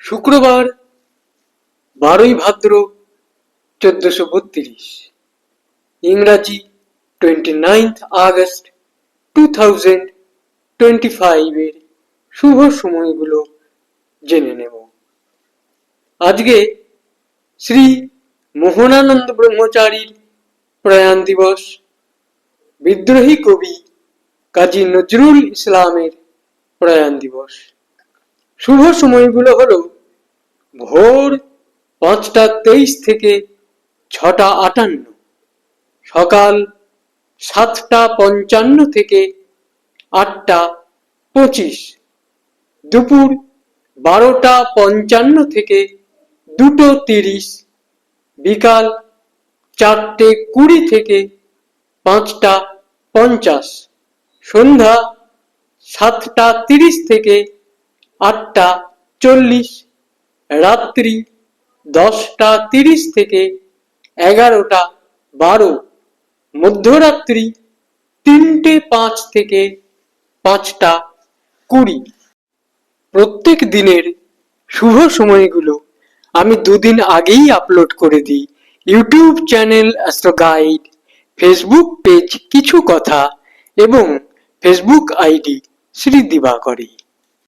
শুক্রবার 12ই ভাদ্র 1432, ইংরাজি 29th August 2025 এর শুভ সময়গুলো জেনে নেব। আজকে শ্রী মোহনানন্দ ব্রহ্মচারীর প্রয়াণ দিবস, বিদ্রোহী কবি কাজী নজরুল ইসলামের প্রয়াণ দিবস। শুভ সময়গুলো হলো ভোর 5:23 থেকে 6:58, সকাল 7:55 থেকে 8:25, দুপুর 12:55 থেকে 2:30, বিকাল 4:20 থেকে 5:50, সন্ধ্যা 7:30 থেকে 8:40, রাত্রি 10:30 থেকে 11:12, মধ্যরাত্রি 3:05 থেকে 5:20। প্রত্যেক দিনের শুভ সময়গুলো আমি দুদিন আগেই আপলোড করে দিই YouTube channel astro guide, Facebook page কিছু কথা এবং ফেসবুক আইডি শ্রী দিবাকরী।